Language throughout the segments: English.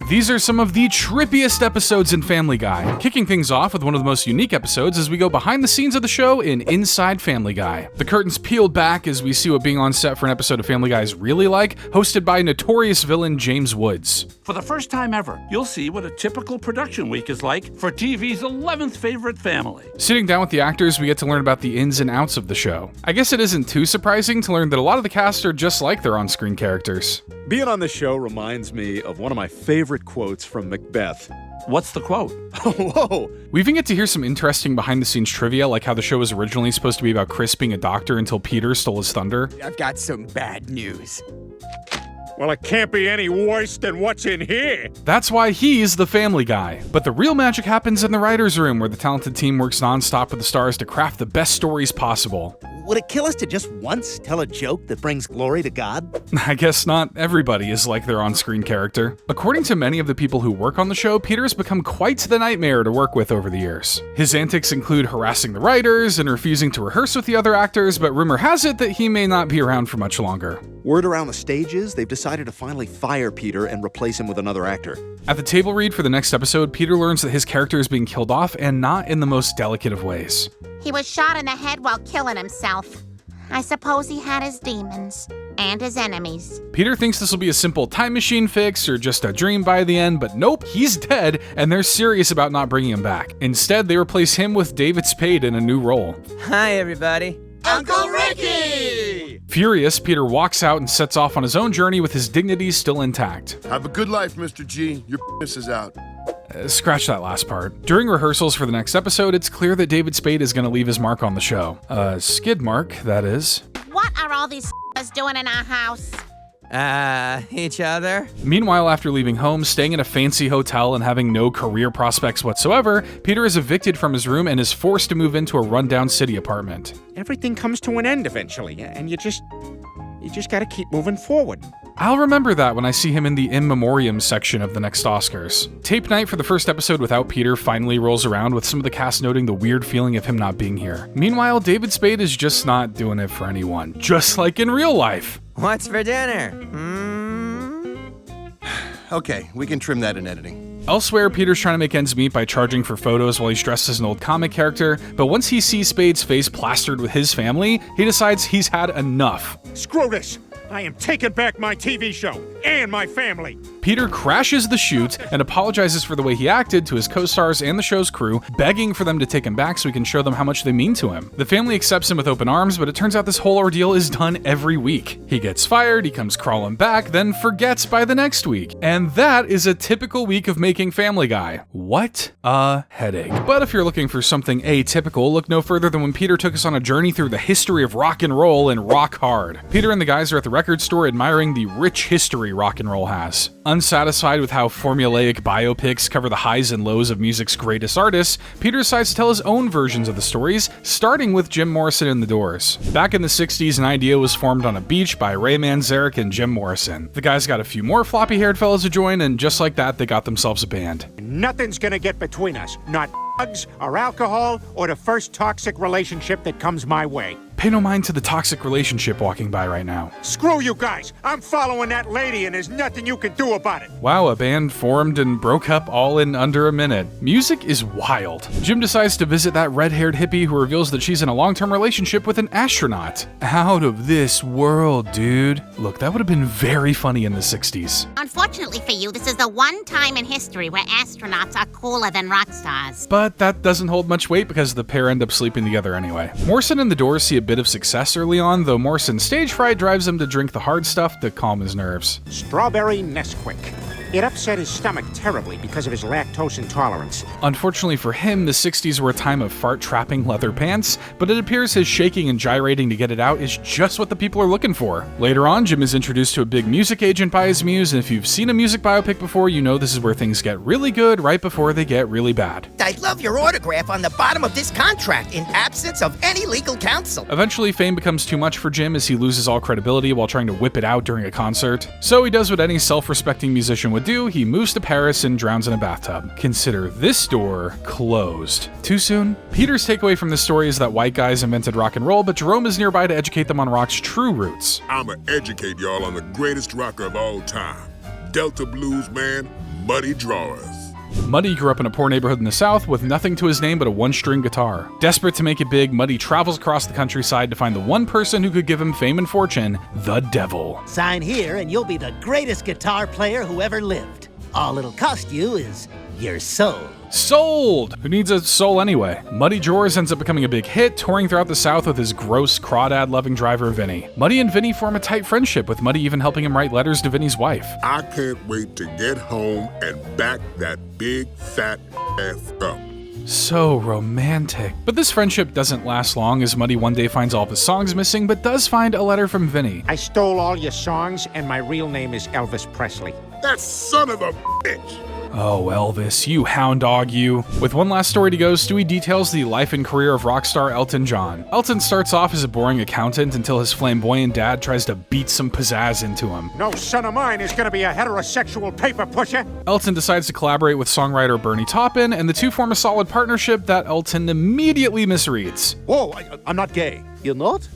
These are some of the trippiest episodes in Family Guy. Kicking things off with one of the most unique episodes as we go behind the scenes of the show in Inside Family Guy. The curtains peeled back as we see what being on set for an episode of Family Guy is really like, hosted by notorious villain James Woods. For the first time ever, you'll see what a typical production week is like for TV's 11th favorite family. Sitting down with the actors, we get to learn about the ins and outs of the show. I guess it isn't too surprising to learn that a lot of the cast are just like their on-screen characters. Being on the show reminds me of one of my favorite quotes from Macbeth. What's the quote? Oh, whoa! We even get to hear some interesting behind-the-scenes trivia, like how the show was originally supposed to be about Chris being a doctor until Peter stole his thunder. I've got some bad news. Well, it can't be any worse than what's in here. That's why he's the Family Guy. But the real magic happens in the writer's room, where the talented team works non-stop with the stars to craft the best stories possible. Would it kill us to just once tell a joke that brings glory to God? I guess not everybody is like their on-screen character. According to many of the people who work on the show, Peter has become quite the nightmare to work with over the years. His antics include harassing the writers and refusing to rehearse with the other actors, but rumor has it that he may not be around for much longer. Word around the stage is they've decided to finally fire Peter and replace him with another actor. At the table read for the next episode, Peter learns that his character is being killed off, and not in the most delicate of ways. He was shot in the head while killing himself. I suppose he had his demons and his enemies. Peter thinks this will be a simple time machine fix or just a dream by the end, but nope, he's dead, and they're serious about not bringing him back. Instead, they replace him with David Spade in a new role. Hi, everybody. Uncle Ricky! Furious, Peter walks out and sets off on his own journey with his dignity still intact. Have a good life, Mr. G. Your penis is out. Scratch that last part. During rehearsals for the next episode, it's clear that David Spade is going to leave his mark on the show. Skid mark, that is. What are all these doing in our house? Each other? Meanwhile, after leaving home, staying in a fancy hotel, and having no career prospects whatsoever, Peter is evicted from his room and is forced to move into a rundown city apartment. Everything comes to an end eventually, and you just gotta keep moving forward. I'll remember that when I see him in the In Memoriam section of the next Oscars. Tape night for the first episode without Peter finally rolls around, with some of the cast noting the weird feeling of him not being here. Meanwhile, David Spade is just not doing it for anyone, just like in real life. What's for dinner? Okay, we can trim that in editing. Elsewhere, Peter's trying to make ends meet by charging for photos while he's dressed as an old comic character, but once he sees Spade's face plastered with his family, he decides he's had enough. Screw this! I am taking back my TV show and my family. Peter crashes the shoot and apologizes for the way he acted to his co-stars and the show's crew, begging for them to take him back so he can show them how much they mean to him. The family accepts him with open arms, but it turns out this whole ordeal is done every week. He gets fired, he comes crawling back, then forgets by the next week. And that is a typical week of making Family Guy. What a headache. But if you're looking for something atypical, look no further than when Peter took us on a journey through the history of rock and roll in Rock Hard. Peter and the guys are at the record store admiring the rich history rock and roll has. Unsatisfied with how formulaic biopics cover the highs and lows of music's greatest artists, Peter decides to tell his own versions of the stories, starting with Jim Morrison and the Doors. Back in the 60s, an idea was formed on a beach by Ray Manzarek and Jim Morrison. The guys got a few more floppy-haired fellas to join, and just like that, they got themselves a band. Nothing's gonna get between us. Not drugs or alcohol or the first toxic relationship that comes my way. Pay no mind to the toxic relationship walking by right now. Screw you guys! I'm following that lady and there's nothing you can do about it. Wow, a band formed and broke up all in under a minute. Music is wild. Jim decides to visit that red-haired hippie who reveals that she's in a long-term relationship with an astronaut. Out of this world, dude. Look, that would have been very funny in the 60s. Unfortunately for you, this is the one time in history where astronauts are cooler than rock stars. But that doesn't hold much weight because the pair end up sleeping together anyway. Morrison and the Doors see a bit of success early on, though Morrison's stage fright drives him to drink the hard stuff to calm his nerves. Strawberry Nesquik. It upset his stomach terribly because of his lactose intolerance. Unfortunately for him, the 60s were a time of fart-trapping leather pants, but it appears his shaking and gyrating to get it out is just what the people are looking for. Later on, Jim is introduced to a big music agent by his muse, and if you've seen a music biopic before, you know this is where things get really good right before they get really bad. I'd love your autograph on the bottom of this contract in absence of any legal counsel. Eventually, fame becomes too much for Jim as he loses all credibility while trying to whip it out during a concert. So he does what any self-respecting musician would do, he moves to Paris and drowns in a bathtub. Consider this door closed. Too soon? Peter's takeaway from this story is that white guys invented rock and roll, but Jerome is nearby to educate them on rock's true roots. I'ma educate y'all on the greatest rocker of all time. Delta blues man, muddy drawers. Muddy grew up in a poor neighborhood in the South with nothing to his name but a one-string guitar. Desperate to make it big, Muddy travels across the countryside to find the one person who could give him fame and fortune, the devil. Sign here and you'll be the greatest guitar player who ever lived. All it'll cost you is your soul. Sold! Who needs a soul anyway? Muddy Drawers ends up becoming a big hit, touring throughout the South with his gross, crawdad-loving driver, Vinny. Muddy and Vinny form a tight friendship, with Muddy even helping him write letters to Vinny's wife. I can't wait to get home and back that big fat ass up. So romantic. But this friendship doesn't last long, as Muddy one day finds all of his songs missing, but does find a letter from Vinny. I stole all your songs, and my real name is Elvis Presley. That son of a bitch! Oh, Elvis, you hound dog, you. With one last story to go, Stewie details the life and career of rock star Elton John. Elton starts off as a boring accountant until his flamboyant dad tries to beat some pizzazz into him. No son of mine is gonna be a heterosexual paper pusher. Elton decides to collaborate with songwriter Bernie Taupin, and the two form a solid partnership that Elton immediately misreads. Whoa, I'm not gay. You're not?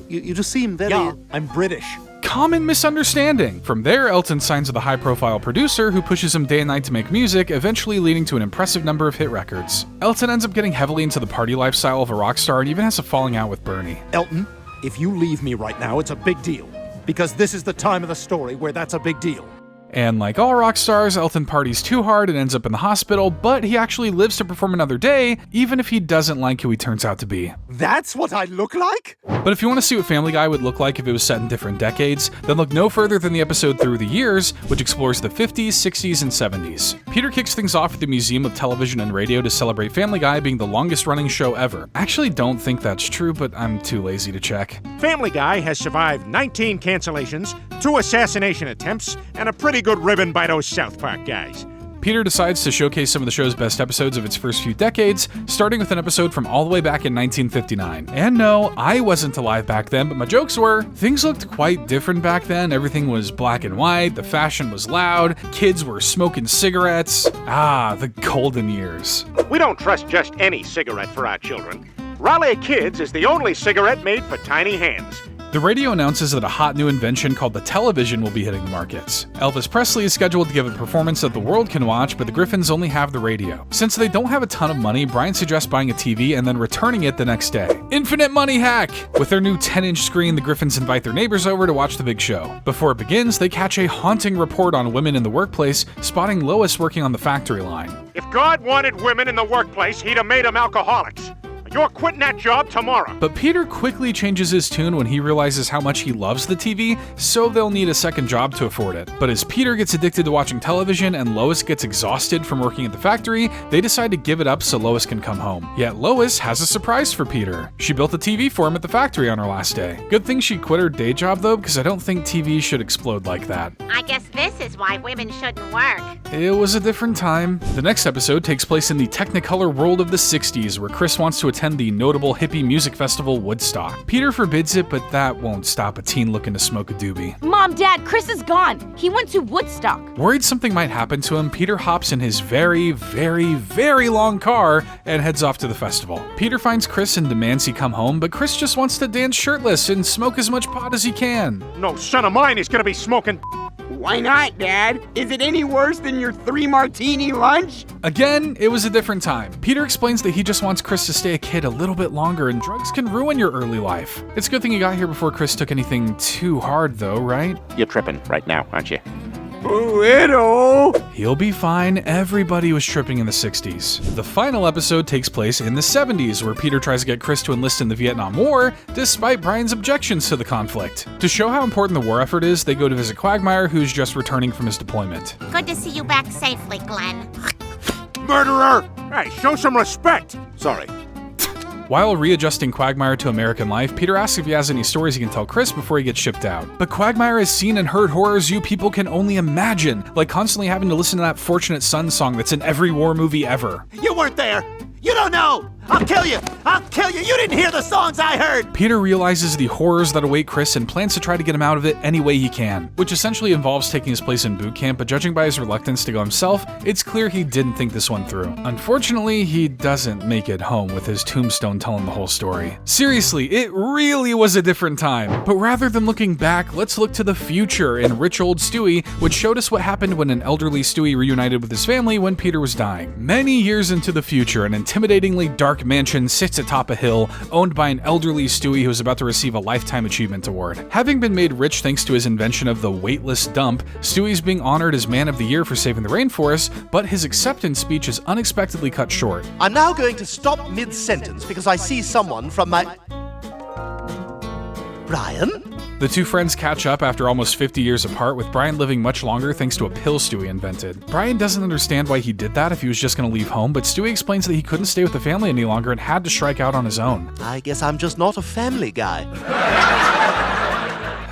You just seem very... Yeah, I'm British. Common misunderstanding. From there, Elton signs with a high-profile producer who pushes him day and night to make music, eventually leading to an impressive number of hit records. Elton ends up getting heavily into the party lifestyle of a rock star and even has a falling out with Bernie. Elton, if you leave me right now, it's a big deal. Because this is the time of the story where that's a big deal. And like all rock stars, Elton parties too hard and ends up in the hospital, but he actually lives to perform another day, even if he doesn't like who he turns out to be. That's what I look like? But if you want to see what Family Guy would look like if it was set in different decades, then look no further than the episode Through the Years, which explores the 50s, 60s, and 70s. Peter kicks things off at the Museum of Television and Radio to celebrate Family Guy being the longest running show ever. I actually don't think that's true, but I'm too lazy to check. Family Guy has survived 19 cancellations, 2 assassination attempts, and a pretty good ribbon by those South Park guys. Peter decides to showcase some of the show's best episodes of its first few decades, starting with an episode from all the way back in 1959. And no, I wasn't alive back then, but my jokes were. Things looked quite different back then. Everything was black and white, the fashion was loud, kids were smoking cigarettes. Ah, the golden years. We don't trust just any cigarette for our children. Raleigh Kids is the only cigarette made for tiny hands. The radio announces that a hot new invention called the television will be hitting the markets. Elvis Presley is scheduled to give a performance that the world can watch, but the Griffins only have the radio. Since they don't have a ton of money, Brian suggests buying a TV and then returning it the next day. Infinite money hack! With their new 10-inch screen, the Griffins invite their neighbors over to watch the big show. Before it begins, they catch a haunting report on women in the workplace, spotting Lois working on the factory line. If God wanted women in the workplace, he'd have made them alcoholics. You're quitting that job tomorrow. But Peter quickly changes his tune when he realizes how much he loves the TV, so they'll need a second job to afford it. But as Peter gets addicted to watching television and Lois gets exhausted from working at the factory, they decide to give it up so Lois can come home. Yet Lois has a surprise for Peter. She built a TV for him at the factory on her last day. Good thing she quit her day job though, because I don't think TV should explode like that. I guess this is why women shouldn't work. It was a different time. The next episode takes place in the Technicolor world of the 60s, where Chris wants to attend the notable hippie music festival Woodstock. Peter forbids it, but that won't stop a teen looking to smoke a doobie. Mom, Dad, Chris is gone. He went to Woodstock. Worried something might happen to him, Peter hops in his very, very, very long car and heads off to the festival. Peter finds Chris and demands he come home, but Chris just wants to dance shirtless and smoke as much pot as he can. No son of mine is gonna be smoking. Why not, Dad? Is it any worse than your 3-martini lunch? Again, it was a different time. Peter explains that he just wants Chris to stay a kid a little bit longer, and drugs can ruin your early life. It's a good thing he got here before Chris took anything too hard though, right? You're tripping right now, aren't you? Widow! He'll be fine. Everybody was tripping in the 60s. The final episode takes place in the 70s, where Peter tries to get Chris to enlist in the Vietnam War, despite Brian's objections to the conflict. To show how important the war effort is, they go to visit Quagmire, who's just returning from his deployment. Good to see you back safely, Glenn. Murderer! Hey, show some respect! Sorry. While readjusting Quagmire to American life, Peter asks if he has any stories he can tell Chris before he gets shipped out. But Quagmire has seen and heard horrors you people can only imagine, like constantly having to listen to that Fortunate Son song that's in every war movie ever. You weren't there. You don't know. I'll kill you! I'll kill you! You didn't hear the songs I heard! Peter realizes the horrors that await Chris and plans to try to get him out of it any way he can, which essentially involves taking his place in boot camp, but judging by his reluctance to go himself, it's clear he didn't think this one through. Unfortunately, he doesn't make it home with his tombstone telling the whole story. Seriously, it really was a different time. But rather than looking back, let's look to the future in Rich Old Stewie, which showed us what happened when an elderly Stewie reunited with his family when Peter was dying. Many years into the future, an intimidatingly dark mansion sits atop a hill, owned by an elderly Stewie who is about to receive a Lifetime Achievement Award. Having been made rich thanks to his invention of the weightless dump, Stewie's being honored as Man of the Year for saving the rainforest, but his acceptance speech is unexpectedly cut short. I'm now going to stop mid-sentence because I see someone from my... Brian? The two friends catch up after almost 50 years apart, with Brian living much longer thanks to a pill Stewie invented. Brian doesn't understand why he did that if he was just going to leave home, but Stewie explains that he couldn't stay with the family any longer and had to strike out on his own. I guess I'm just not a family guy.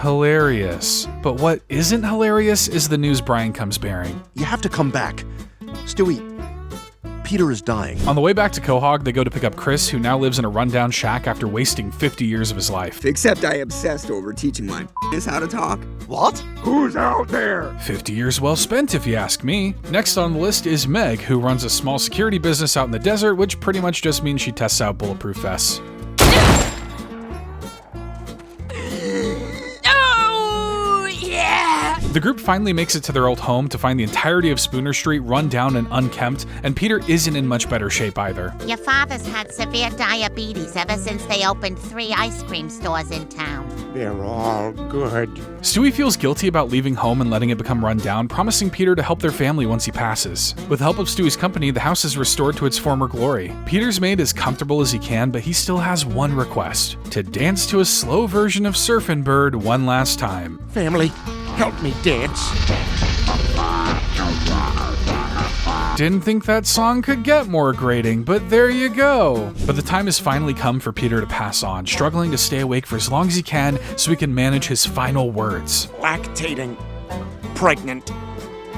Hilarious. But what isn't hilarious is the news Brian comes bearing. You have to come back. Stewie, Peter is dying. On the way back to Quahog, they go to pick up Chris, who now lives in a rundown shack after wasting 50 years of his life. Except I obsessed over teaching my how to talk. What? Who's out there? 50 years well spent, if you ask me. Next on the list is Meg, who runs a small security business out in the desert, which pretty much just means she tests out bulletproof vests. The group finally makes it to their old home to find the entirety of Spooner Street run down and unkempt, and Peter isn't in much better shape either. Your father's had severe diabetes ever since they opened 3 ice cream stores in town. They're all good. Stewie feels guilty about leaving home and letting it become run down, promising Peter to help their family once he passes. With the help of Stewie's company, the house is restored to its former glory. Peter's made as comfortable as he can, but he still has one request: to dance to a slow version of Surfin' Bird one last time. Family, help me dance. Didn't think that song could get more grating, but there you go. But the time has finally come for Peter to pass on, struggling to stay awake for as long as he can so he can manage his final words. Lactating, pregnant,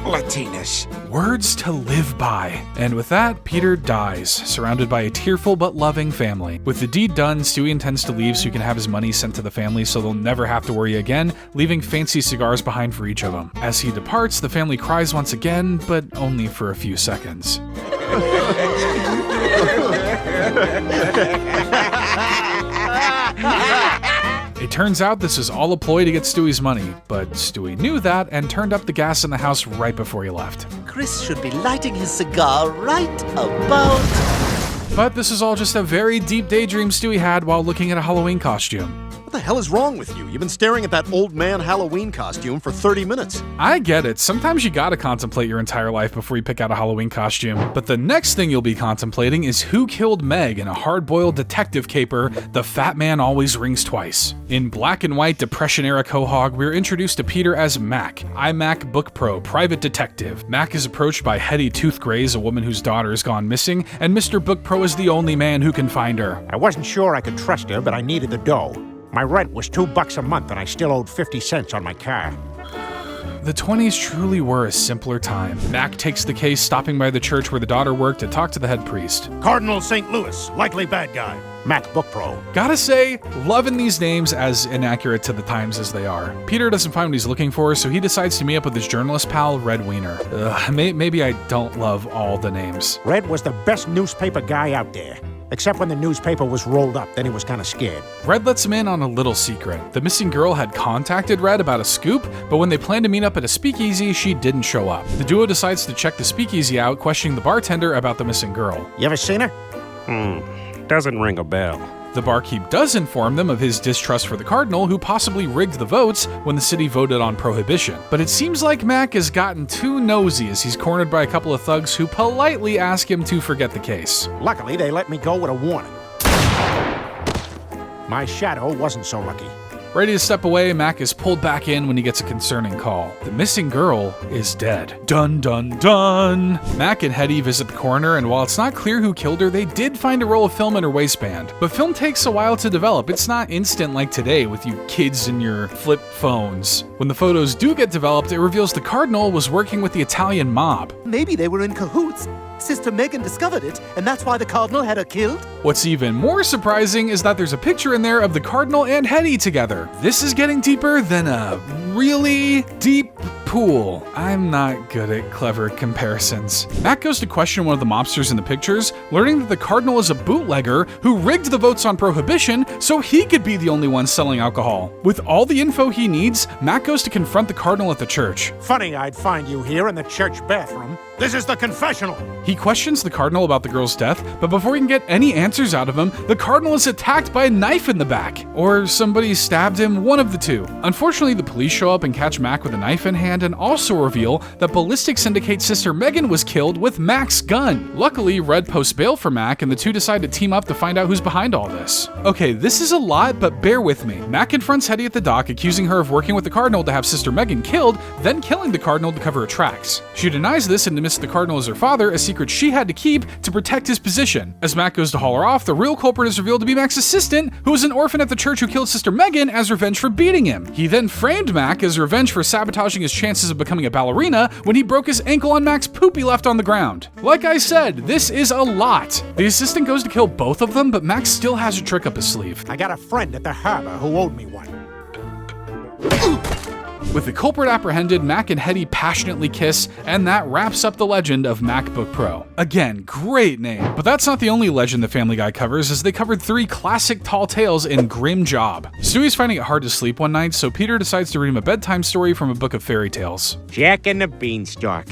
Latinas. Words to live by. And with that, Peter dies, surrounded by a tearful but loving family. With the deed done, Stewie intends to leave so he can have his money sent to the family so they'll never have to worry again, leaving fancy cigars behind for each of them. As he departs, the family cries once again, but only for a few seconds. It turns out this is all a ploy to get Stewie's money, but Stewie knew that and turned up the gas in the house right before he left. Chris should be lighting his cigar right about... But this is all just a very deep daydream Stewie had while looking at a Halloween costume. What the hell is wrong with you? You've been staring at that old man Halloween costume for 30 minutes. I get it. Sometimes you gotta contemplate your entire life before you pick out a Halloween costume. But the next thing you'll be contemplating is who killed Meg in a hard-boiled detective caper, The Fat Man Always Rings Twice. In black and white Depression-era Quahog, we're introduced to Peter as Mac, iMac Book Pro, private detective. Mac is approached by Hetty Tooth Grays, a woman whose daughter has gone missing, and Mr. Book Pro is the only man who can find her. I wasn't sure I could trust her, but I needed the dough. My rent was $2 a month, and I still owed 50 cents on my car. The 20s truly were a simpler time. Mac takes the case, stopping by the church where the daughter worked to talk to the head priest. Cardinal St. Louis, likely bad guy. Mac Book Pro. Gotta say, loving these names as inaccurate to the times as they are. Peter doesn't find what he's looking for, so he decides to meet up with his journalist pal, Red Wiener. Maybe I don't love all the names. Red was the best newspaper guy out there. Except when the newspaper was rolled up, then he was kind of scared. Red lets him in on a little secret. The missing girl had contacted Red about a scoop, but when they planned to meet up at a speakeasy, she didn't show up. The duo decides to check the speakeasy out, questioning the bartender about the missing girl. You ever seen her? Doesn't ring a bell. The barkeep does inform them of his distrust for the Cardinal, who possibly rigged the votes when the city voted on prohibition. But it seems like Mac has gotten too nosy as he's cornered by a couple of thugs who politely ask him to forget the case. Luckily, they let me go with a warning. My shadow wasn't so lucky. Ready to step away, Mac is pulled back in when he gets a concerning call. The missing girl is dead. Dun dun dun! Mac and Hetty visit the coroner, and while it's not clear who killed her, they did find a roll of film in her waistband. But film takes a while to develop. It's not instant like today with you kids and your flip phones. When the photos do get developed, it reveals the Cardinal was working with the Italian mob. Maybe they were in cahoots. Sister Megan discovered it, and that's why the Cardinal had her killed? What's even more surprising is that there's a picture in there of the Cardinal and Hetty together. This is getting deeper than a really deep pool. I'm not good at clever comparisons. Mac goes to question one of the mobsters in the pictures, learning that the Cardinal is a bootlegger who rigged the votes on Prohibition so he could be the only one selling alcohol. With all the info he needs, Mac goes to confront the Cardinal at the church. Funny I'd find you here in the church bathroom. This is the confessional. He questions the Cardinal about the girl's death, but before he can get any answers out of him, the Cardinal is attacked by a knife in the back. Or somebody stabbed him, one of the two. Unfortunately, the police show up and catch Mac with a knife in hand and also reveal that ballistics indicate Sister Megan was killed with Mac's gun. Luckily, Red posts bail for Mac and the two decide to team up to find out who's behind all this. Okay, this is a lot, but bear with me. Mac confronts Hetty at the dock, accusing her of working with the Cardinal to have Sister Megan killed, then killing the Cardinal to cover her tracks. She denies this and admits the Cardinal is her father, a secret she had to keep to protect his position. As Mac goes to haul her off, the real culprit is revealed to be Mac's assistant, who was an orphan at the church who killed Sister Megan as revenge for beating him. He then framed Mac as revenge for sabotaging his chances of becoming a ballerina when he broke his ankle on Mac's poop he left on the ground. Like I said, this is a lot. The assistant goes to kill both of them, but Mac still has a trick up his sleeve. I got a friend at the harbor who owed me one. With the culprit apprehended, Mac and Hetty passionately kiss, and that wraps up the legend of MacBook Pro. Again, great name. But that's not the only legend the Family Guy covers, as they covered 3 classic tall tales in Grimm Job. Stewie's finding it hard to sleep one night, so Peter decides to read him a bedtime story from a book of fairy tales. Jack and the Beanstalk.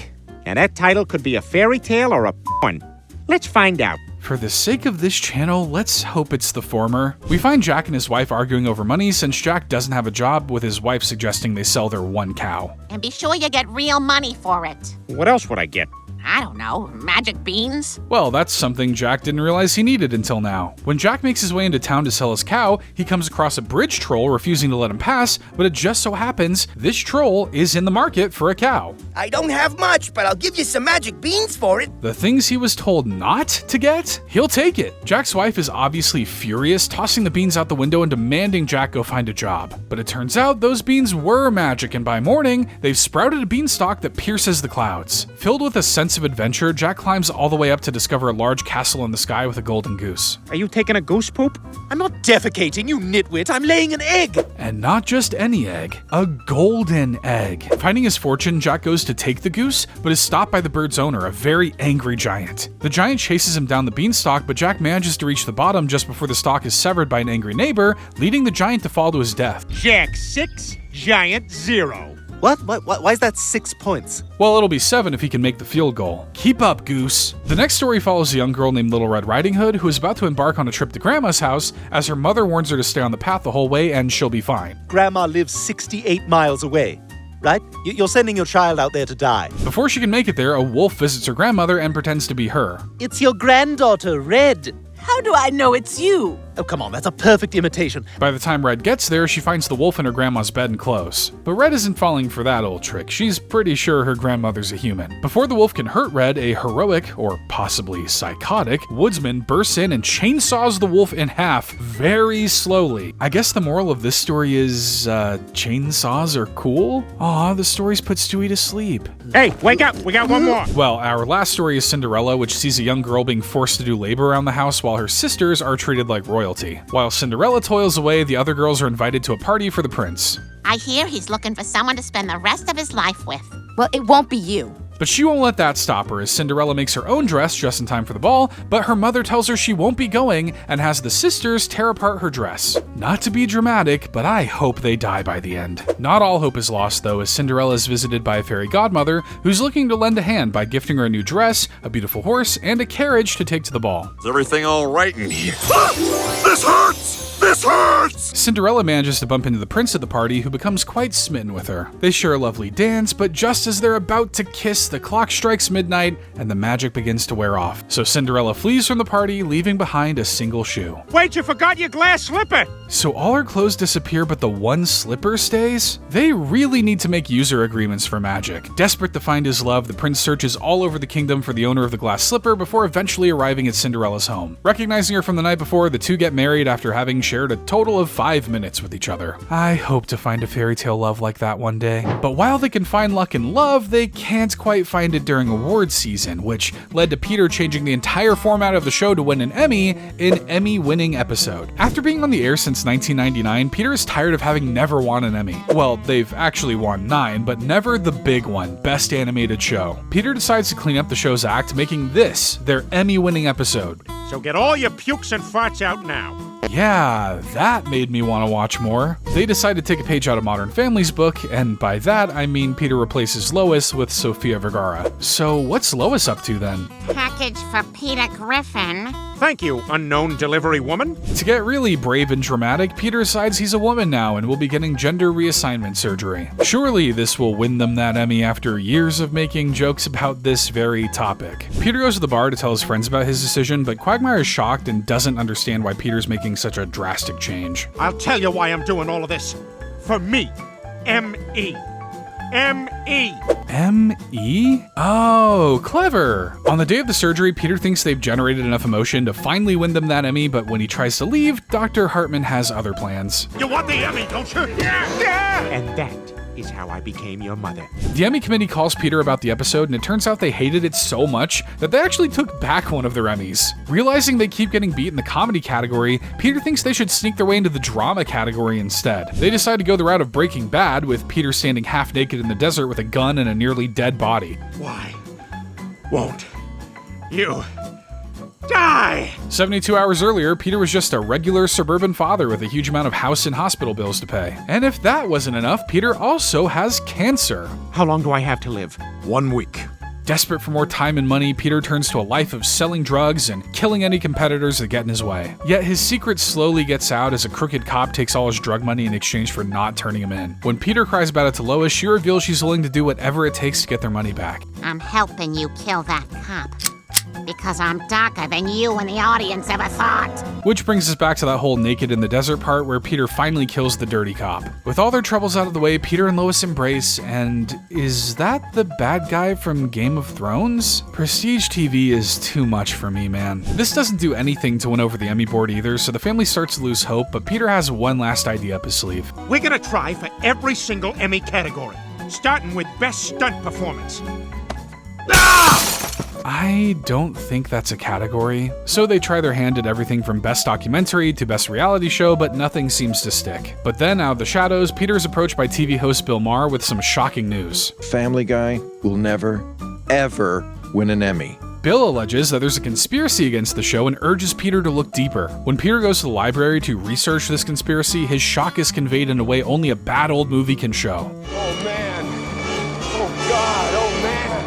Now that title could be a fairy tale or a one. Let's find out. For the sake of this channel, let's hope it's the former. We find Jack and his wife arguing over money since Jack doesn't have a job, with his wife suggesting they sell their one cow. And be sure you get real money for it. What else would I get? I don't know, magic beans? Well, that's something Jack didn't realize he needed until now. When Jack makes his way into town to sell his cow, he comes across a bridge troll refusing to let him pass, but it just so happens this troll is in the market for a cow. I don't have much, but I'll give you some magic beans for it. The things he was told not to get? He'll take it. Jack's wife is obviously furious, tossing the beans out the window and demanding Jack go find a job. But it turns out those beans were magic, and by morning, they've sprouted a beanstalk that pierces the clouds. Filled with a sense of adventure, Jack climbs all the way up to discover a large castle in the sky with a golden goose. Are you taking a goose poop? I'm not defecating, you nitwit. I'm laying an egg. And not just any egg, a golden egg. Finding his fortune, Jack goes to take the goose, but is stopped by the bird's owner, a very angry giant. The giant chases him down the beanstalk, but Jack manages to reach the bottom just before the stalk is severed by an angry neighbor, leading the giant to fall to his death. Jack 6, giant 0. What? Why is that 6 points? Well, it'll be 7 if he can make the field goal. Keep up, goose. The next story follows a young girl named Little Red Riding Hood who is about to embark on a trip to Grandma's house, as her mother warns her to stay on the path the whole way and she'll be fine. Grandma lives 68 miles away, right? You're sending your child out there to die. Before she can make it there, a wolf visits her grandmother and pretends to be her. It's your granddaughter, Red. How do I know it's you? Oh, come on, that's a perfect imitation. By the time Red gets there, she finds the wolf in her grandma's bed and clothes. But Red isn't falling for that old trick. She's pretty sure her grandmother's a human. Before the wolf can hurt Red, a heroic, or possibly psychotic, woodsman bursts in and chainsaws the wolf in half very slowly. I guess the moral of this story is, chainsaws are cool? Aw, the story's put Stewie to sleep. Hey, wake up! We got one more! Well, our last story is Cinderella, which sees a young girl being forced to do labor around the house while her sisters are treated like royalty. While Cinderella toils away, the other girls are invited to a party for the prince. I hear he's looking for someone to spend the rest of his life with. Well, it won't be you. But she won't let that stop her, as Cinderella makes her own dress just in time for the ball, but her mother tells her she won't be going and has the sisters tear apart her dress. Not to be dramatic, but I hope they die by the end. Not all hope is lost though, as Cinderella is visited by a fairy godmother who's looking to lend a hand by gifting her a new dress, a beautiful horse, and a carriage to take to the ball. Is everything all right in here? This hurts! This hurts! Cinderella manages to bump into the prince at the party, who becomes quite smitten with her. They share a lovely dance, but just as they're about to kiss, the clock strikes midnight and the magic begins to wear off. So Cinderella flees from the party, leaving behind a single shoe. Wait, you forgot your glass slipper! So all her clothes disappear, but the one slipper stays? They really need to make user agreements for magic. Desperate to find his love, the prince searches all over the kingdom for the owner of the glass slipper before eventually arriving at Cinderella's home. Recognizing her from the night before, the two get married after having shared a total of 5 minutes with each other. I hope to find a fairy tale love like that one day. But while they can find luck in love, they can't quite find it during awards season, which led to Peter changing the entire format of the show to win an Emmy in Emmy-Winning episode. After being on the air since 1999, Peter is tired of having never won an Emmy. Well, they've actually won 9, but never the big one, Best Animated Show. Peter decides to clean up the show's act, making this their Emmy-winning episode. So get all your pukes and farts out now. Yeah, that made me want to watch more. They decide to take a page out of Modern Family's book, and by that I mean Peter replaces Lois with Sofia Vergara. So what's Lois up to then? Package for Peter Griffin. Thank you, unknown delivery woman. To get really brave and dramatic, Peter decides he's a woman now and will be getting gender reassignment surgery. Surely this will win them that Emmy after years of making jokes about this very topic. Peter goes to the bar to tell his friends about his decision, but Quagmire is shocked and doesn't understand why Peter's making such a drastic change. I'll tell you why I'm doing all of this. For me. M-E. M-E. M-E? Oh, clever. On the day of the surgery, Peter thinks they've generated enough emotion to finally win them that Emmy, but when he tries to leave, Dr. Hartman has other plans. You want the Emmy, don't you? Yeah! And that is how I became your mother. The Emmy committee calls Peter about the episode, and it turns out they hated it so much that they actually took back one of their Emmys. Realizing they keep getting beat in the comedy category, Peter thinks they should sneak their way into the drama category instead. They decide to go the route of Breaking Bad, with Peter standing half naked in the desert with a gun and a nearly dead body. Why won't you die? 72 hours earlier, Peter was just a regular suburban father with a huge amount of house and hospital bills to pay. And if that wasn't enough, Peter also has cancer. How long do I have to live? 1 week. Desperate for more time and money, Peter turns to a life of selling drugs and killing any competitors that get in his way. Yet his secret slowly gets out as a crooked cop takes all his drug money in exchange for not turning him in. When Peter cries about it to Lois, she reveals she's willing to do whatever it takes to get their money back. I'm helping you kill that cop. Because I'm darker than you and the audience ever thought. Which brings us back to that whole naked in the desert part where Peter finally kills the dirty cop. With all their troubles out of the way, Peter and Lois embrace, and is that the bad guy from Game of Thrones? Prestige TV is too much for me, man. This doesn't do anything to win over the Emmy board either, so the family starts to lose hope, but Peter has one last idea up his sleeve. We're gonna try for every single Emmy category, starting with Best Stunt Performance. I don't think that's a category. So they try their hand at everything from Best Documentary to Best Reality Show, but nothing seems to stick. But then, out of the shadows, Peter is approached by TV host Bill Maher with some shocking news. Family Guy will never, ever win an Emmy. Bill alleges that there's a conspiracy against the show and urges Peter to look deeper. When Peter goes to the library to research this conspiracy, his shock is conveyed in a way only a bad old movie can show. Oh man. Oh God. Oh man.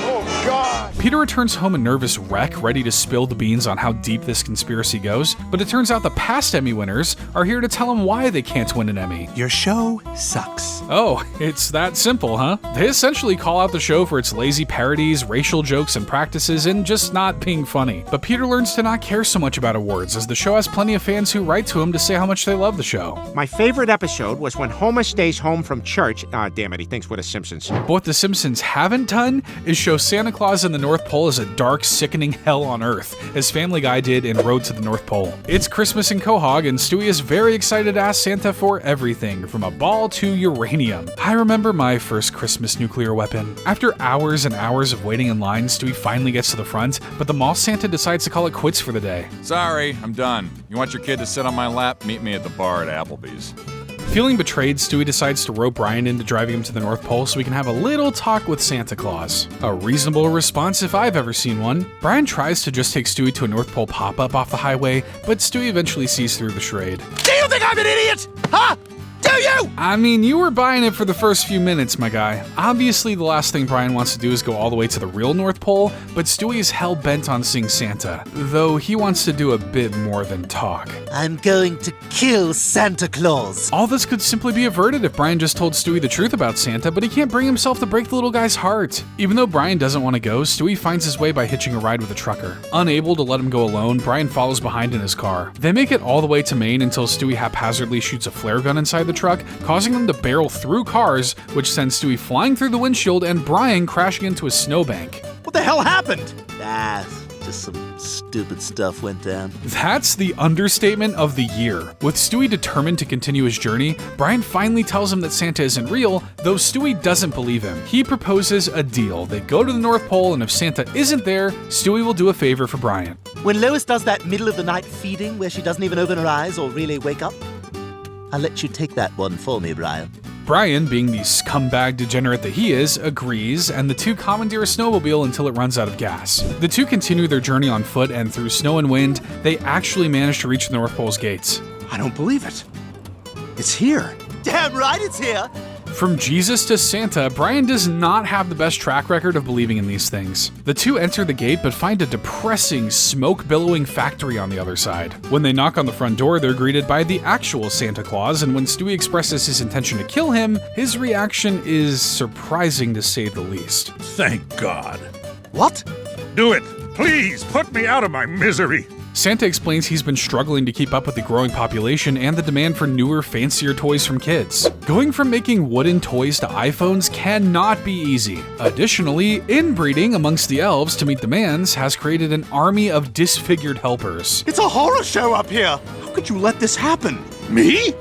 Oh God. Peter returns home a nervous wreck, ready to spill the beans on how deep this conspiracy goes, but it turns out the past Emmy winners are here to tell him why they can't win an Emmy. Your show sucks. Oh, it's that simple, huh? They essentially call out the show for its lazy parodies, racial jokes and practices, and just not being funny. But Peter learns to not care so much about awards, as the show has plenty of fans who write to him to say how much they love the show. My favorite episode was when Homer stays home from church. Ah, damn it, he thinks we're the Simpsons. But what the Simpsons haven't done is show Santa Claus in the North Pole as a dark, sickening hell on Earth, as Family Guy did in Road to the North Pole. It's Christmas in Quahog, and Stewie is very excited to ask Santa for everything, from a ball to uranium. I remember my first Christmas nuclear weapon. After hours and hours of waiting in line, Stewie finally gets to the front, but the mall Santa decides to call it quits for the day. Sorry, I'm done. You want your kid to sit on my lap? Meet me at the bar at Applebee's. Feeling betrayed, Stewie decides to rope Brian into driving him to the North Pole so he can have a little talk with Santa Claus. A reasonable response if I've ever seen one. Brian tries to just take Stewie to a North Pole pop-up off the highway, but Stewie eventually sees through the charade. Do you think I'm an idiot? Huh? Do you? I mean, you were buying it for the first few minutes, my guy. Obviously, the last thing Brian wants to do is go all the way to the real North Pole, but Stewie is hell-bent on seeing Santa, though he wants to do a bit more than talk. I'm going to kill Santa Claus. All this could simply be averted if Brian just told Stewie the truth about Santa, but he can't bring himself to break the little guy's heart. Even though Brian doesn't want to go, Stewie finds his way by hitching a ride with a trucker. Unable to let him go alone, Brian follows behind in his car. They make it all the way to Maine until Stewie haphazardly shoots a flare gun inside the truck, causing them to barrel through cars, which sends Stewie flying through the windshield and Brian crashing into a snowbank. What the hell happened? Just some stupid stuff went down. That's the understatement of the year. With Stewie determined to continue his journey, Brian finally tells him that Santa isn't real, though Stewie doesn't believe him. He proposes a deal. They go to the North Pole, and if Santa isn't there, Stewie will do a favor for Brian. When Lois does that middle-of-the-night feeding where she doesn't even open her eyes or really wake up, I'll let you take that one for me, Brian. Brian, being the scumbag degenerate that he is, agrees, and the two commandeer a snowmobile until it runs out of gas. The two continue their journey on foot, and through snow and wind, they actually manage to reach the North Pole's gates. I don't believe it. It's here. Damn right it's here! From Jesus to Santa, Brian does not have the best track record of believing in these things. The two enter the gate but find a depressing, smoke-billowing factory on the other side. When they knock on the front door, they're greeted by the actual Santa Claus, and when Stewie expresses his intention to kill him, his reaction is surprising to say the least. Thank God. What? Do it. Please, put me out of my misery. Santa explains he's been struggling to keep up with the growing population and the demand for newer, fancier toys from kids. Going from making wooden toys to iPhones cannot be easy. Additionally, inbreeding amongst the elves to meet demands has created an army of disfigured helpers. It's a horror show up here! How could you let this happen? Me?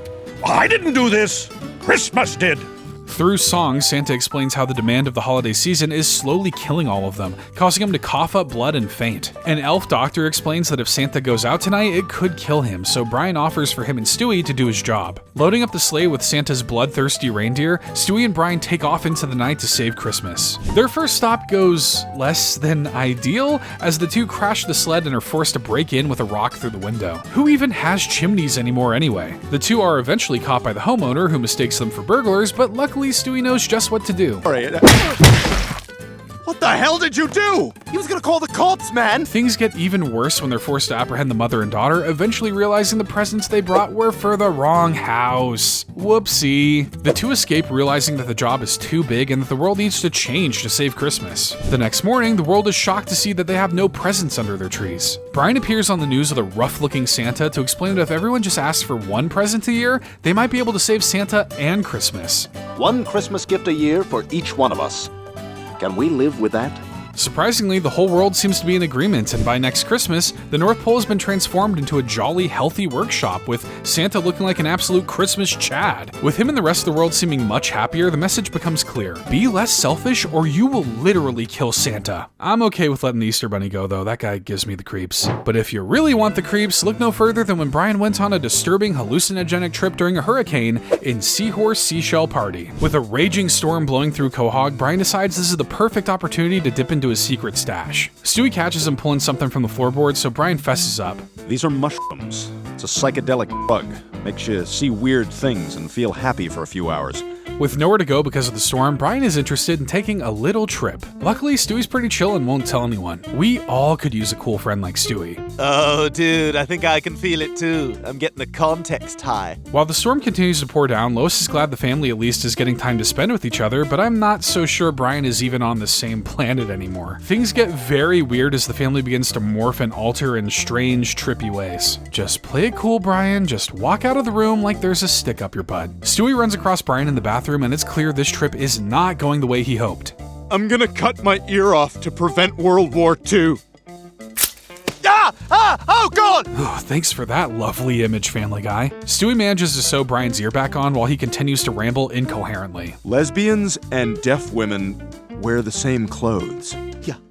I didn't do this. Christmas did. Through song, Santa explains how the demand of the holiday season is slowly killing all of them, causing them to cough up blood and faint. An elf doctor explains that if Santa goes out tonight, it could kill him, so Brian offers for him and Stewie to do his job. Loading up the sleigh with Santa's bloodthirsty reindeer, Stewie and Brian take off into the night to save Christmas. Their first stop goes less than ideal, as the two crash the sled and are forced to break in with a rock through the window. Who even has chimneys anymore anyway? The two are eventually caught by the homeowner, who mistakes them for burglars, but luckily Stewie knows just what to do. What the hell did you do? He was gonna call the cops, man! Things get even worse when they're forced to apprehend the mother and daughter, eventually realizing the presents they brought were for the wrong house. Whoopsie. The two escape, realizing that the job is too big and that the world needs to change to save Christmas. The next morning, the world is shocked to see that they have no presents under their trees. Brian appears on the news with a rough-looking Santa to explain that if everyone just asks for one present a year, they might be able to save Santa and Christmas. One Christmas gift a year for each one of us. Can we live with that? Surprisingly, the whole world seems to be in agreement, and by next Christmas, the North Pole has been transformed into a jolly, healthy workshop, with Santa looking like an absolute Christmas Chad. With him and the rest of the world seeming much happier, the message becomes clear. Be less selfish, or you will literally kill Santa. I'm okay with letting the Easter Bunny go, though. That guy gives me the creeps. But if you really want the creeps, look no further than when Brian went on a disturbing, hallucinogenic trip during a hurricane in Seahorse Seashell Party. With a raging storm blowing through Quahog, Brian decides this is the perfect opportunity to dip into his secret stash. Stewie catches him pulling something from the floorboard, so Brian fesses up. These are mushrooms. It's a psychedelic bug. Makes you see weird things and feel happy for a few hours. With nowhere to go because of the storm, Brian is interested in taking a little trip. Luckily, Stewie's pretty chill and won't tell anyone. We all could use a cool friend like Stewie. Oh, dude, I think I can feel it too. I'm getting the context high. While the storm continues to pour down, Lois is glad the family at least is getting time to spend with each other, but I'm not so sure Brian is even on the same planet anymore. Things get very weird as the family begins to morph and alter in strange, trippy ways. Just play it cool, Brian. Just walk out of the room like there's a stick up your butt. Stewie runs across Brian in the bathroom, and it's clear this trip is not going the way he hoped. I'm gonna cut my ear off to prevent World War II. Oh God! Thanks for that lovely image, Family Guy. Stewie manages to sew Brian's ear back on while he continues to ramble incoherently. Lesbians and deaf women wear the same clothes.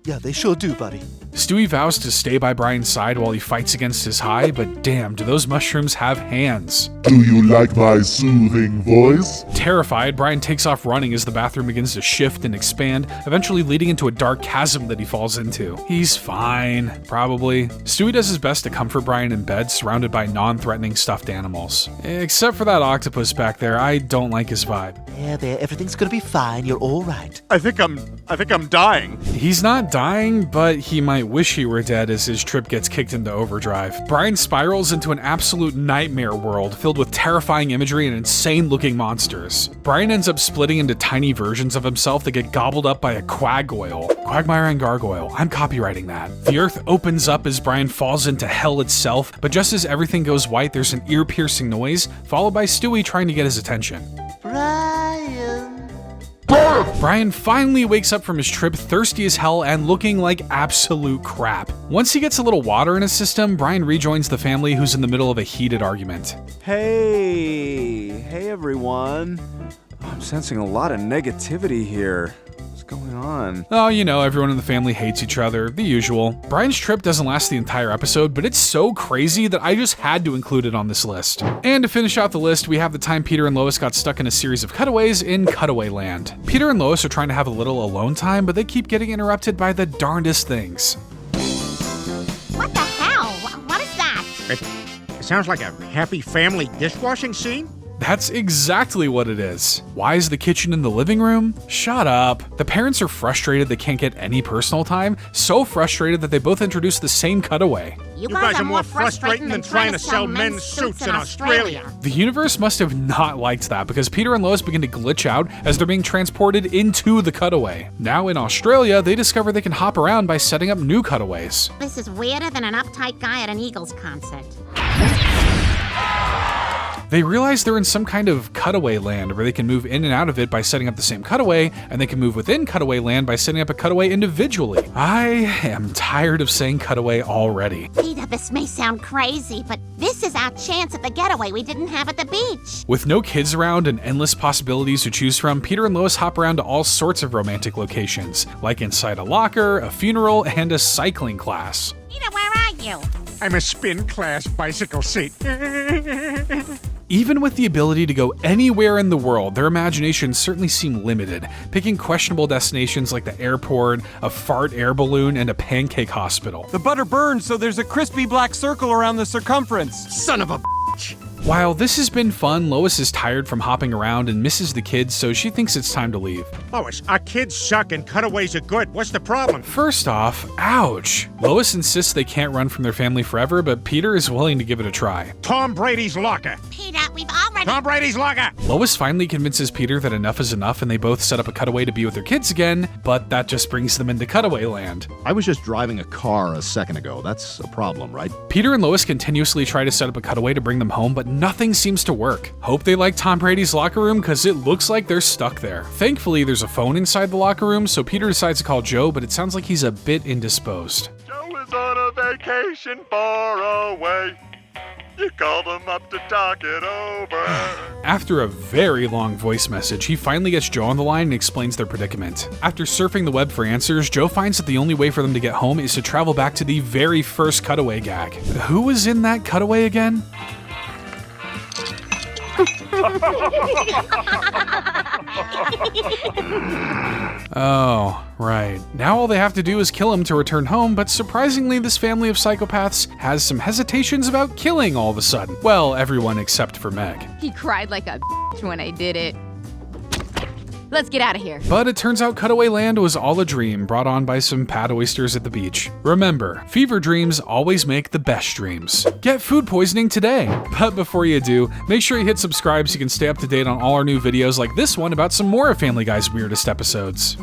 Yeah, they sure do, buddy. Stewie vows to stay by Brian's side while he fights against his high, but damn, do those mushrooms have hands. Do you like my soothing voice? Terrified, Brian takes off running as the bathroom begins to shift and expand, eventually leading into a dark chasm that he falls into. He's fine, probably. Stewie does his best to comfort Brian in bed, surrounded by non-threatening stuffed animals. Except for that octopus back there, I don't like his vibe. There, everything's gonna be fine. You're all right. I think I'm dying. He's not dying, but he might wish he were dead as his trip gets kicked into overdrive. Brian spirals into an absolute nightmare world filled with terrifying imagery and insane-looking monsters. Brian ends up splitting into tiny versions of himself that get gobbled up by a quaggoyle. Quagmire and gargoyle. I'm copywriting that. The earth opens up as Brian falls into hell itself, but just as everything goes white, there's an ear-piercing noise, followed by Stewie trying to get his attention. Brian. Brian finally wakes up from his trip thirsty as hell and looking like absolute crap. Once he gets a little water in his system, Brian rejoins the family who's in the middle of a heated argument. Hey everyone. I'm sensing a lot of negativity here. What's going on? Oh, you know, everyone in the family hates each other, the usual. Brian's trip doesn't last the entire episode, but it's so crazy that I just had to include it on this list. And to finish out the list, we have the time Peter and Lois got stuck in a series of cutaways in Cutawayland. Peter and Lois are trying to have a little alone time, but they keep getting interrupted by the darndest things. What the hell? What is that? It sounds like a happy family dishwashing scene. That's exactly what it is. Why is the kitchen in the living room? Shut up. The parents are frustrated they can't get any personal time, so frustrated that they both introduced the same cutaway. You guys are more frustrating than trying to sell men's suits in Australia. The universe must have not liked that because Peter and Lois begin to glitch out as they're being transported into the cutaway. Now in Australia, they discover they can hop around by setting up new cutaways. This is weirder than an uptight guy at an Eagles concert. They realize they're in some kind of cutaway land where they can move in and out of it by setting up the same cutaway, and they can move within cutaway land by setting up a cutaway individually. I am tired of saying cutaway already. Peter, this may sound crazy, but this is our chance at the getaway we didn't have at the beach. With no kids around and endless possibilities to choose from, Peter and Lois hop around to all sorts of romantic locations, like inside a locker, a funeral, and a cycling class. Peter, where are you? I'm a spin class bicycle seat. Even with the ability to go anywhere in the world, their imaginations certainly seem limited, picking questionable destinations like the airport, a fart air balloon, and a pancake hospital. The butter burns, so there's a crispy black circle around the circumference. Son of a bitch! While this has been fun, Lois is tired from hopping around and misses the kids, so she thinks it's time to leave. Lois, our kids suck and cutaways are good. What's the problem? First off, ouch. Lois insists they can't run from their family forever, but Peter is willing to give it a try. Tom Brady's locker. Peter, we've already... Tom Brady's locker! Lois finally convinces Peter that enough is enough and they both set up a cutaway to be with their kids again, but that just brings them into cutaway land. I was just driving a car a second ago. That's a problem, right? Peter and Lois continuously try to set up a cutaway to bring them home, but nothing seems to work. Hope they like Tom Brady's locker room because it looks like they're stuck there. Thankfully, there's a phone inside the locker room, so Peter decides to call Joe, but it sounds like he's a bit indisposed. Joe is on a vacation far away. You called him up to talk it over. After a very long voice message, he finally gets Joe on the line and explains their predicament. After surfing the web for answers, Joe finds that the only way for them to get home is to travel back to the very first cutaway gag. Who was in that cutaway again? Oh, right. Now all they have to do is kill him to return home, but surprisingly, this family of psychopaths has some hesitations about killing all of a sudden. Well, everyone except for Meg. He cried like a bitch when I did it. Let's get out of here. But it turns out Cutawayland was all a dream brought on by some pad oysters at the beach. Remember, fever dreams always make the best dreams. Get food poisoning today. But before you do, make sure you hit subscribe so you can stay up to date on all our new videos like this one about some more of Family Guy's weirdest episodes.